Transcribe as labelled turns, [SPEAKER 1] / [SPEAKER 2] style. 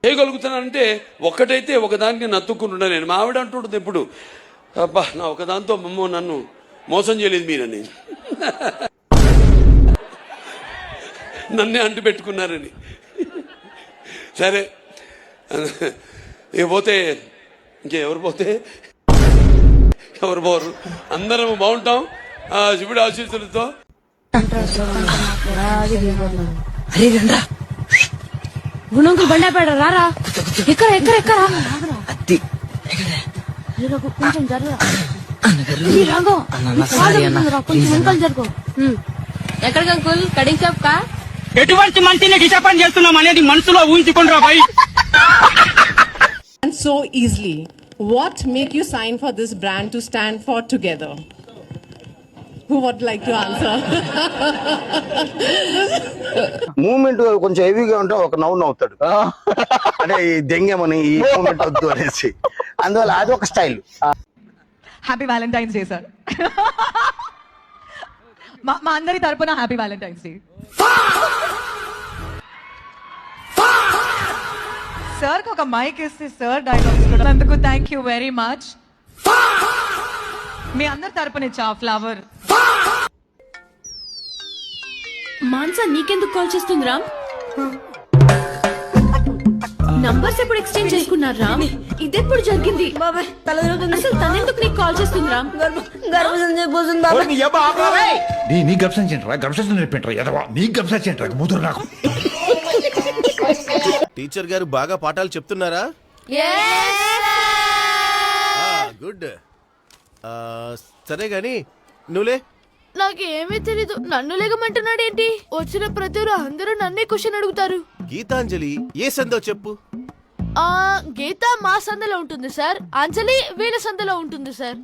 [SPEAKER 1] చేయగలుగుతానంటే ఒక్కటైతే ఒకదానికి నత్తుకుంటున్నా నేను. మా ఆవిడ అంటుంటుంది ఎప్పుడు, అబ్బా నా ఒకదాంతో నన్ను మోసం చేయలేదు మీరని, నన్నే అంటు పెట్టుకున్నారని. సరే ఇక పోతే ఇంకెవరు పోతే ఎవరు పోరు, అందరం బాగుంటాం శివుడి ఆశీస్సులతో.
[SPEAKER 2] గుణంకులు బండాపేడ రారా, ఎక్కడ ఎక్కడ ఎక్కడ కొంచెం జరగ జరుగు. ఎక్కడికి అంకుల్? కటింగ్ షాప్ కా?
[SPEAKER 3] ఎటువంటి మనిషిని డిసప్పాయింట్ చేస్తున్నాం అనేది మనసులో ఊహించుకుంటారా భయ్.
[SPEAKER 4] And so easily, what make you sign for this brand to stand for together? Who would like to answer?
[SPEAKER 5] Movement కొంచెం హెవీగా ఉంటే ఒక నవ్వుతాడు, అంటే ఈ దెంగమని ఈ మూమెంట్ వద్దు అనేసి, అందువల్ల అది ఒక style.
[SPEAKER 6] Happy Valentine's day sir. మా అందరి తరపున హ్యాపీ వ్యాలంటైన్స్ డే. సార్ ఒక మైక్ ఇస్తే సార్ డైలాగ్స్ కూడా అందుకు థ్యాంక్ యూ వెరీ మచ్. మీ అందరి తరపున ఇచ్చా ఫ్లవర్.
[SPEAKER 2] మాన్సా నీకెందుకు కాల్ చేస్తుంది రామ్? నంబర్స్ ఎప్పుడు ఎక్స్చేంజ్ చేసుకున్నారు రామ్? ఇదెప్పుడు జరిగింది? అసలు తనెందుకు నీకు కాల్ చేస్తుంది రామ్?
[SPEAKER 7] నీ గర్భం చేయండి, గర్భం ఎదవా నీ గర్భం చేయండి ముదురు నాకు.
[SPEAKER 8] టీచర్ గారు బాగా పాఠాలు చెప్తున్నారా? గుడ్. సరే గాని నువ్వులే.
[SPEAKER 2] నాకేమీ తెలీదు, నన్ను లేగమంటున్నాడేంటి? వచ్చిన ప్రతి అందరూ నన్నే క్వశ్చన్ అడుగుతారు.
[SPEAKER 8] గీతాంజలి ఏ సందో చెప్పు.
[SPEAKER 2] గీత మా సందులో ఉంటుంది సార్, అంజలి వీళ్ళ సందులో ఉంటుంది సార్.